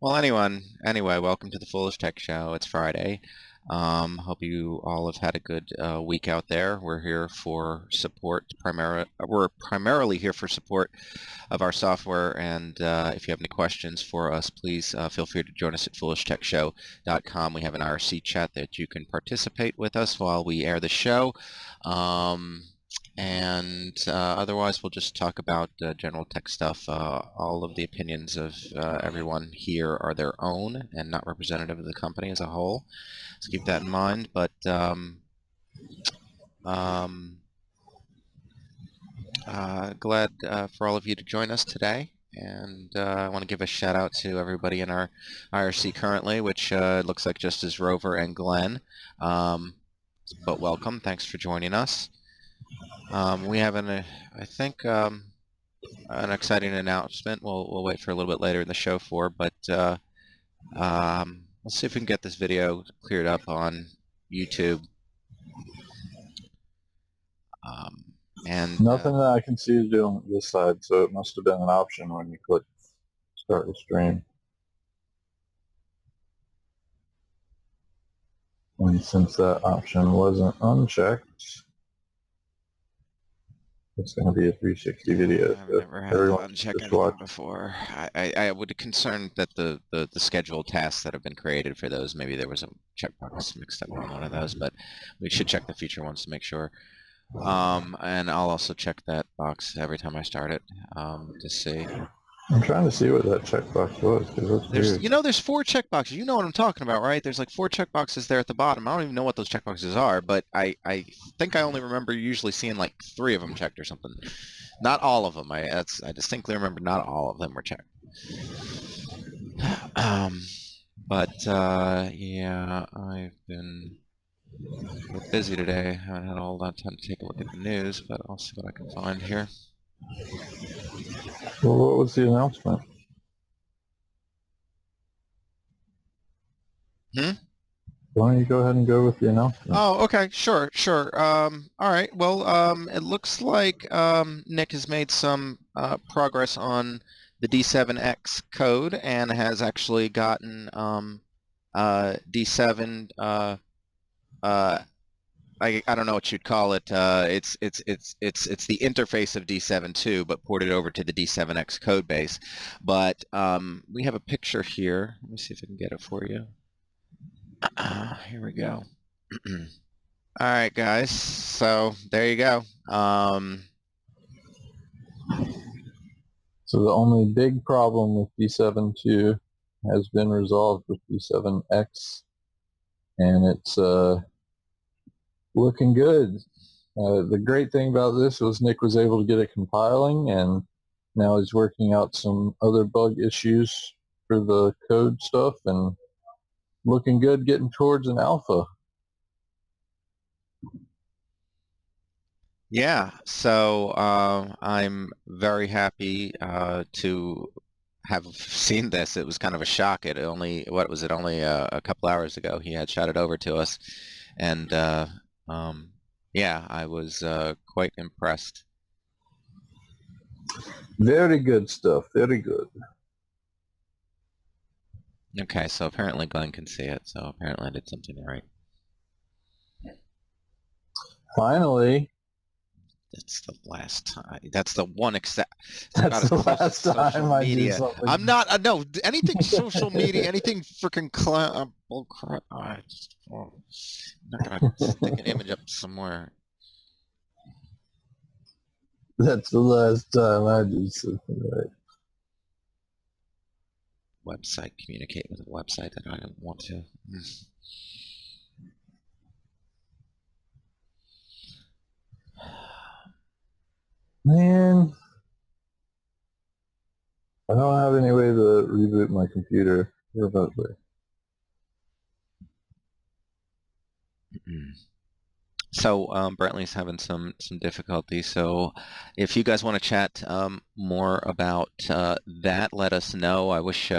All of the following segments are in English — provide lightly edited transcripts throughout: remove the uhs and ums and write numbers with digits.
Well, anyway, welcome to the Foolish Tech Show. It's Friday. Hope you all have had a good week out there. We're here for support. We're primarily here for support of our software. And if you have any questions for us, please feel free to join us at foolishtechshow.com. We have an IRC chat that you can participate with us while we air the show. And otherwise, we'll just talk about general tech stuff. All of the opinions of everyone here are their own and not representative of the company as a whole. So keep that in mind. But glad for all of you to join us today. And I want to give a shout out to everybody in our IRC currently, which looks like just as Rover and Glenn. But welcome. Thanks for joining us. We have I think, an exciting announcement. We'll wait for a little bit later in the show but let's see if we can get this video cleared up on YouTube. And nothing that I can see is doing this side, so it must have been an option when you click start the stream. And since that option wasn't unchecked, it's going to be a 360 video. I've never had to uncheck anything before. I would be concerned that the scheduled tasks that have been created for those, maybe there was a checkbox mixed up on one of those, but we should check the future ones to make sure. And I'll also check that box every time I start it to see. I'm trying to see what that checkbox was, because there's 4 checkboxes. You know what I'm talking about, right? There's like 4 checkboxes there at the bottom. I don't even know what those checkboxes are, but I think I only remember usually seeing like 3 of them checked or something. Not all of them. I distinctly remember not all of them were checked. Yeah, I've been a bit busy today. I haven't had all that time to take a look at the news, but I'll see what I can find here. Well, what was the announcement? Why don't you go ahead and go with the announcement? Oh, okay, sure. All right. Well, it looks like Nick has made some progress on the d7x code and has actually gotten d7. I don't know what you'd call it. It's the interface of D7.2, but ported over to the D7X code base. But we have a picture here. Let me see if I can get it for you. Here we go. All right, guys. So there you go. So the only big problem with D7.2 has been resolved with D7X, and it's looking good. The great thing about this was Nick was able to get it compiling, and now he's working out some other bug issues for the code stuff, and looking good, getting towards an alpha. Yeah, so I'm very happy to have seen this. It was kind of a shock. Only a couple hours ago he had shot it over to us, and yeah, I was quite impressed. Very good stuff. Very good. Okay, so apparently Glenn can see it, so apparently I did something right. Finally. That's the last time. That's the one except. That's the last time I do something. I'm not. No, anything social media, anything freaking bull crap. I'm not gonna stick an image up somewhere. That's the last time I do something right. Website, communicate with a website that I don't want to. Man, I don't have any way to reboot my computer remotely. So Brantley's having some difficulty. So if you guys want to chat more about that, let us know. I wish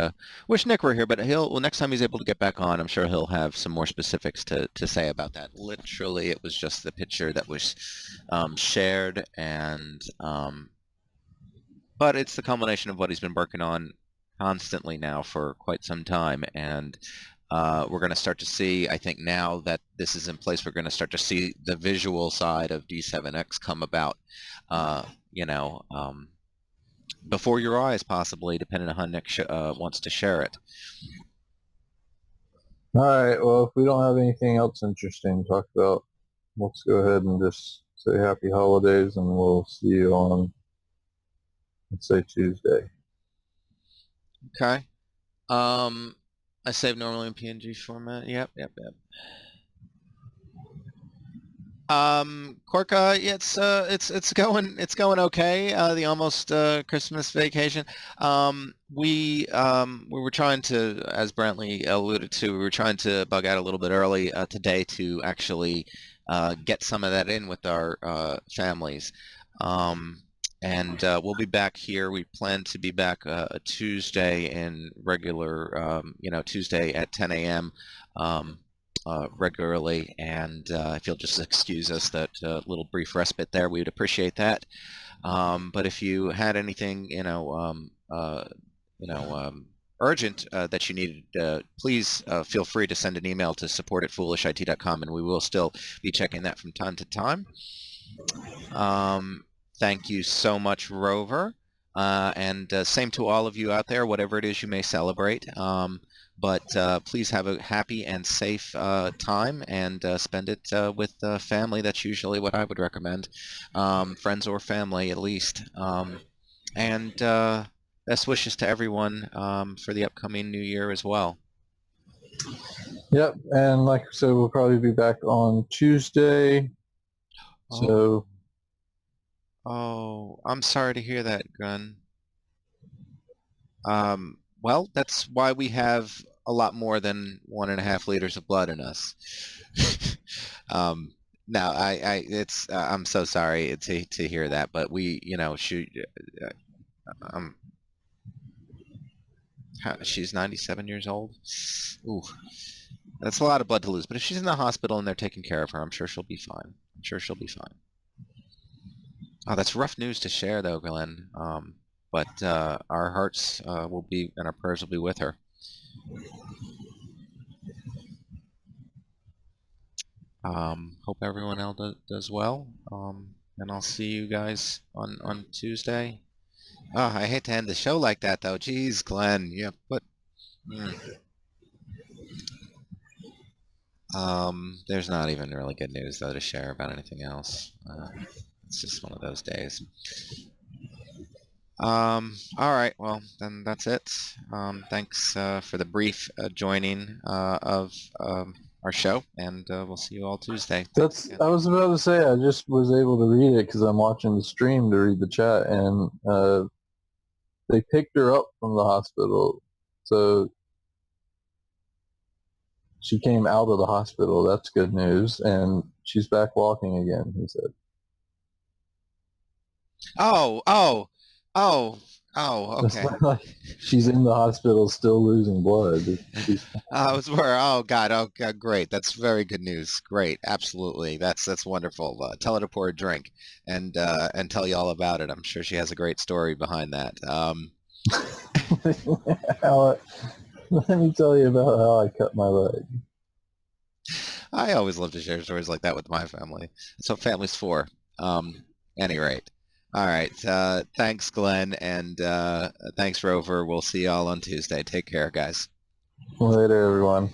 Nick were here, but next time he's able to get back on, I'm sure he'll have some more specifics to say about that. Literally, it was just the picture that was shared, and but it's the culmination of what he's been working on constantly now for quite some time, and we're going to start to see, I think now that this is in place, we're going to start to see the visual side of D7X come about, uh, you know, before your eyes, possibly, depending on how Nick wants to share it. All right. Well, if we don't have anything else interesting to talk about, let's go ahead and just say happy holidays, and we'll see you on, let's say, Tuesday. Okay. I save normally in PNG format. Yep. Corca, yeah, it's going okay. The almost Christmas vacation. We were trying to, as Brantley alluded to, we were trying to bug out a little bit early today to actually get some of that in with our families. And we'll be back here. We plan to be back Tuesday in regular, Tuesday at 10 a.m. Regularly, and if you'll just excuse us that little brief respite there, we would appreciate that. But if you had anything, urgent that you needed, please feel free to send an email to support@foolishit.com, and we will still be checking that from time to time. Thank you so much, Rover, and same to all of you out there, whatever it is you may celebrate. But please have a happy and safe time, and spend it with family. That's usually what I would recommend, friends or family at least. And best wishes to everyone for the upcoming new year as well. Yep. And like I said, we'll probably be back on Tuesday. So. Oh, I'm sorry to hear that, Gun. Well, that's why we have a lot more than 1.5 liters of blood in us. No, I'm so sorry to hear that, but we, um, she's 97 years old. Ooh, that's a lot of blood to lose. But if she's in the hospital and they're taking care of her, I'm sure she'll be fine. I'm sure she'll be fine. Oh, that's rough news to share, though, Glenn. But our hearts will be, and our prayers will be with her. Hope everyone else does well. And I'll see you guys on Tuesday. Oh, I hate to end the show like that, though. Jeez, Glenn. Yeah, but there's not even really good news though to share about anything else. It's just one of those days. All right, well, then that's it. Thanks for the brief joining of our show, and we'll see you all Tuesday. I was about to say, I just was able to read it because I'm watching the stream to read the chat, and they picked her up from the hospital. So she came out of the hospital. That's good news. And she's back walking again, he said. Okay. Like she's in the hospital still losing blood. I was where. Oh God. Oh God. Great. That's very good news. Great. Absolutely. That's wonderful. Tell her to pour a drink and tell you all about it. I'm sure she has a great story behind that. Let me tell you about how I cut my leg. I always love to share stories like that with my family. That's what family's for. Any rate. All right. Thanks, Glenn, and thanks, Rover. We'll see y'all on Tuesday. Take care, guys. Later, everyone.